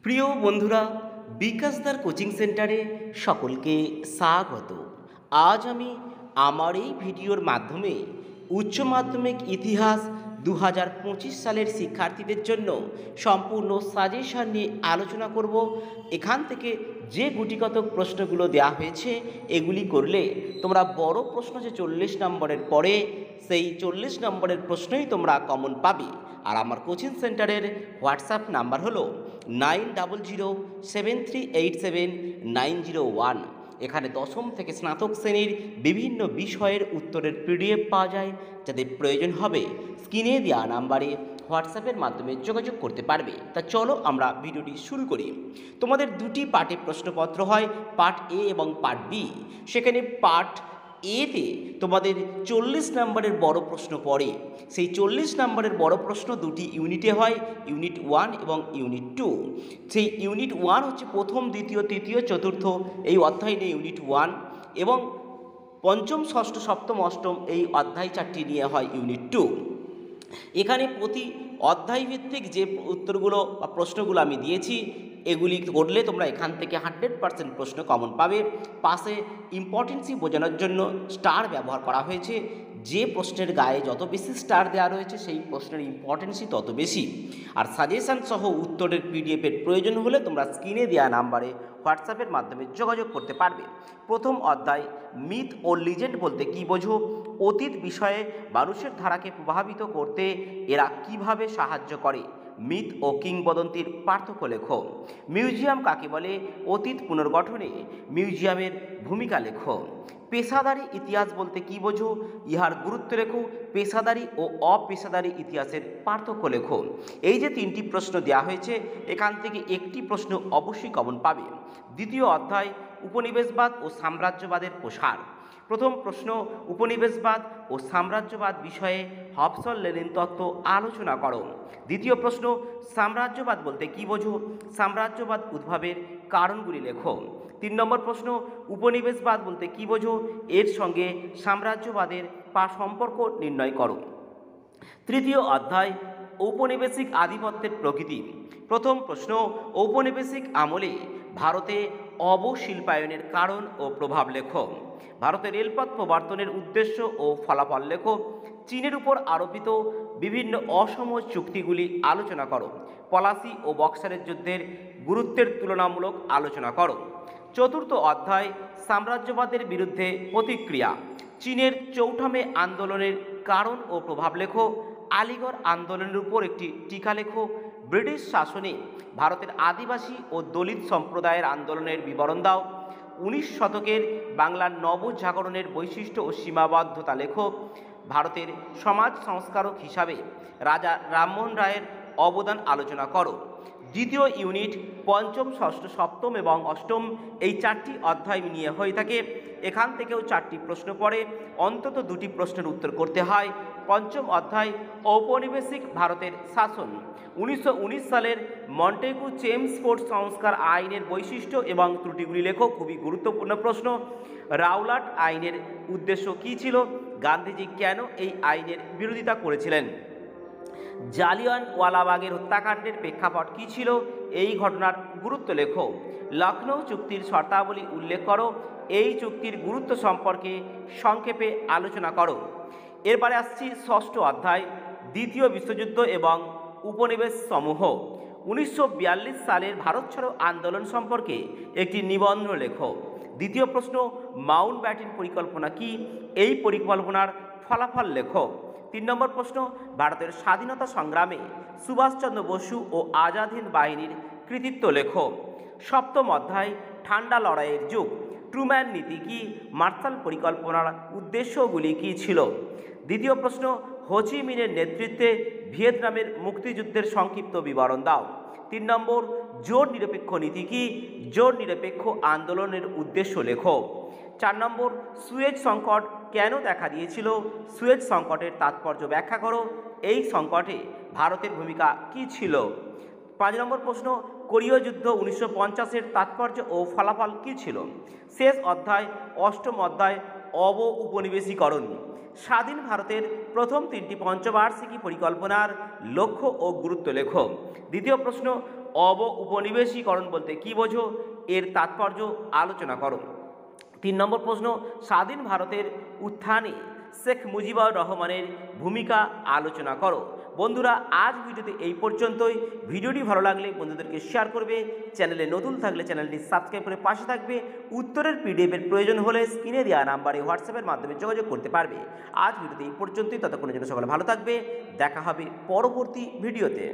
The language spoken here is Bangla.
প্রিয় বন্ধুরা, বিকাশদার কোচিং সেন্টারে সকলকে স্বাগত। আজ আমি আমার এই ভিডিওর মাধ্যমে উচ্চ মাধ্যমিক ইতিহাস 2025 সালের শিক্ষার্থীদের জন্য সম্পূর্ণ সাজেশন নিয়ে আলোচনা করব। এখান থেকে যে গুটিগত প্রশ্নগুলো দেওয়া হয়েছে এগুলি করলে তোমরা বড় প্রশ্ন যে 40 নম্বরের পরে সেই 40 নম্বরের প্রশ্নই তোমরা কমন পাবে। আর আমার কোচিং সেন্টারের হোয়াটসঅ্যাপ নাম্বার হলো 9007378901। এখানে দশম থেকে স্নাতক শ্রেণীর বিভিন্ন বিষয়ের উত্তরের পিডিএফ পাওয়া যায়। যাদের প্রয়োজন হবে স্ক্রিনে দেওয়া নাম্বারে হোয়াটসঅ্যাপের মাধ্যমে যোগাযোগ করতে পারবে। তা চলো আমরা ভিডিওটি শুরু করি। তোমাদের দুটি পার্টে প্রশ্নপত্র হয়, পার্ট এ এবং পার্ট বি। সেখানে পার্ট এতে তোমাদের 40 নম্বরের বড় প্রশ্ন পড়ে। সেই 40 নম্বরের বড় প্রশ্ন দুটি ইউনিটে হয়, ইউনিট 1 এবং ইউনিট 2। সেই ইউনিট 1 হচ্ছে প্রথম, দ্বিতীয়, তৃতীয়, চতুর্থ এই অধ্যায় নিয়ে ইউনিট 1, এবং পঞ্চম, ষষ্ঠ, সপ্তম, অষ্টম এই অধ্যায় 4টি নিয়ে হয় ইউনিট 2। এখানে প্রতি অধ্যায় ভিত্তিক যে উত্তরগুলো বা প্রশ্নগুলো আমি দিয়েছি এগুলি করলে তোমরা এখান থেকে 100% প্রশ্ন কমন পাবে। পাশে ইম্পর্টেন্সি বোঝানোর জন্য স্টার ব্যবহার করা হয়েছে। যে প্রশ্নের গায়ে যত বেশি স্টার দেওয়া রয়েছে সেই প্রশ্নের ইম্পর্টেন্সই তত বেশি। আর সাজেশান সহ উত্তরের পিডিএফের প্রয়োজন হলে তোমরা স্ক্রিনে দেওয়া নাম্বারে হোয়াটসঅ্যাপের মাধ্যমে যোগাযোগ করতে পারবে। প্রথম অধ্যায়, মিথ ও লিজেন্ড বলতে কী বোঝো? অতীত বিষয়ে মানুষের ধারাকে প্রভাবিত করতে এরা কিভাবে সাহায্য করে? মিথ ও কিংবদন্তির পার্থক্য লেখো। মিউজিয়াম কাকে বলে? অতীত পুনর্গঠনে মিউজিয়ামের ভূমিকা লেখো। পেশাদারি ইতিহাস বলতে কী বোঝো? ইহার গুরুত্ব লেখো। পেশাদারি ও অপেশাদারি ইতিহাসের পার্থক্য লেখো। এই যে 3টি প্রশ্ন দেওয়া হয়েছে এখান থেকে একটি প্রশ্ন অবশ্যই কমন পাবে। দ্বিতীয় অধ্যায়, উপনিবেশবাদ ও সাম্রাজ্যবাদের প্রসার। প্রথম প্রশ্ন, উপনিবেশবাদ ও সাম্রাজ্যবাদ বিষয়ে হবসন লেনিন তত্ত্ব আলোচনা করো। দ্বিতীয় প্রশ্ন, সাম্রাজ্যবাদ বলতে কী বোঝো? সাম্রাজ্যবাদ উদ্ভবের কারণগুলি লেখো। 3 নম্বর প্রশ্ন, উপনিবেশবাদ বলতে কী বোঝো? এর সঙ্গে সাম্রাজ্যবাদের সম্পর্ক নির্ণয় করো। তৃতীয় অধ্যায়, ঔপনিবেশিক আধিপত্যের প্রকৃতি। প্রথম প্রশ্ন, ঔপনিবেশিক আমলে ভারতে অবশিল্পায়নের কারণ ও প্রভাব লেখো। ভারতের রেলপথ প্রবর্তনের উদ্দেশ্য ও ফলাফল লেখো। চীনের উপর আরোপিত বিভিন্ন অসম চুক্তিগুলি আলোচনা করো। পলাশি ও বক্সারের যুদ্ধের গুরুত্বের তুলনামূলক আলোচনা করো। চতুর্থ অধ্যায়, সাম্রাজ্যবাদের বিরুদ্ধে প্রতিক্রিয়া। চীনের চৌঠা মে আন্দোলনের কারণ ও প্রভাব লেখো। আলিগড় আন্দোলনের উপর একটি টিকা লেখো। ব্রিটিশ শাসনে ভারতের আদিবাসী ও দলিত সম্প্রদায়ের আন্দোলনের বিবরণ দাও। 19 শতকের বাংলার নবজাগরণের বৈশিষ্ট্য ও সীমাবদ্ধতা লেখো। ভারতের সমাজ সংস্কারক হিসাবে রাজা রামমোহন রায়ের অবদান আলোচনা করো। দ্বিতীয় ইউনিট, পঞ্চম, ষষ্ঠ, সপ্তম এবং অষ্টম এই 4টি অধ্যায় নিয়ে হয়ে থাকে। এখান থেকেও 4টি প্রশ্ন পড়ে, অন্তত 2টি প্রশ্নের উত্তর করতে হয়। পঞ্চম অধ্যায়, ঔপনিবেশিক ভারতের শাসন। 1919 সালের মন্টেগু চেমসফোর্ড সংস্কার আইনের বৈশিষ্ট্য এবং ত্রুটিগুলি লেখো। খুবই গুরুত্বপূর্ণ প্রশ্ন। রাওলাট আইনের উদ্দেশ্য কী ছিল? গান্ধীজি কেন এই আইনের বিরোধিতা করেছিলেন? জালিয়ানওয়ালাবাগের হত্যাকাণ্ডের প্রেক্ষাপট কী ছিল? এই ঘটনার গুরুত্ব লেখো। লখনৌ চুক্তির শর্তাবলী উল্লেখ করো। এই চুক্তির গুরুত্ব সম্পর্কে সংক্ষেপে আলোচনা করো। এরপরে আসছি ষষ্ঠ অধ্যায়, দ্বিতীয় বিশ্বযুদ্ধ এবং উপনিবেশ সমূহ। 1942 সালের ভারত ছাড়ো আন্দোলন সম্পর্কে একটি নিবন্ধ লেখো। দ্বিতীয় প্রশ্ন, মাউন্টব্যাটেন পরিকল্পনা কী? এই পরিকল্পনার ফলাফল লেখো। 3 নম্বর প্রশ্ন, ভারতের স্বাধীনতা সংগ্রামে সুভাষচন্দ্র বসু ও আজাদ হিন্দ বাহিনীর কৃতিত্ব লেখো। সপ্তম অধ্যায়, ঠান্ডা লড়াইয়ের যুগ। ট্রুম্যান নীতি কী? মার্শাল পরিকল্পনার উদ্দেশ্যগুলি কী ছিল? দ্বিতীয় প্রশ্ন, হো চি মিনের নেতৃত্বে ভিয়েতনামের মুক্তিযুদ্ধের সংক্ষিপ্ত বিবরণ দাও। 3 নম্বর, জোট নিরপেক্ষ নীতি কী? জোট নিরপেক্ষ আন্দোলনের উদ্দেশ্য লেখো। 4 নম্বর, সুয়েজ সংকট কেন দেখা দিয়েছিল? সুয়েজ সংকটের তাৎপর্য ব্যাখ্যা করো। এই সংকটে ভারতের ভূমিকা কী ছিল? 5 নম্বর প্রশ্ন, কোরীয় যুদ্ধ 1950-এর তাৎপর্য ও ফলাফল কী ছিল? শেষ অধ্যায়, অষ্টম অধ্যায়, উপনিবেশীকরণ। স্বাধীন ভারতের প্রথম 3টি পঞ্চবার্ষিকী পরিকল্পনার লক্ষ্য ও গুরুত্ব লেখো। দ্বিতীয় প্রশ্ন, উপনিবেশীকরণ বলতে কী বোঝো, এর তাৎপর্য আলোচনা করো। 3 নম্বর প্রশ্ন, স্বাধীন ভারতের উত্থানে শেখ মুজিবুর রহমানের ভূমিকা আলোচনা করো। বন্ধুরা, আজ ভিডিওতে এই পর্যন্তই। ভিডিওটি ভালো লাগলে বন্ধুদেরকে শেয়ার করবে, চ্যানেলে নতুন থাকলে চ্যানেলটি সাবস্ক্রাইব করে পাশে থাকবে। উত্তরের পিডিএফের প্রয়োজন হলে স্ক্রিনে দেওয়া নাম্বারে হোয়াটসঅ্যাপের মাধ্যমে যোগাযোগ করতে পারবে। আজ ভিডিওতে এই পর্যন্তই, ততক্ষণের জন্য সকলে ভালো থাকবে। দেখা হবে পরবর্তী ভিডিওতে।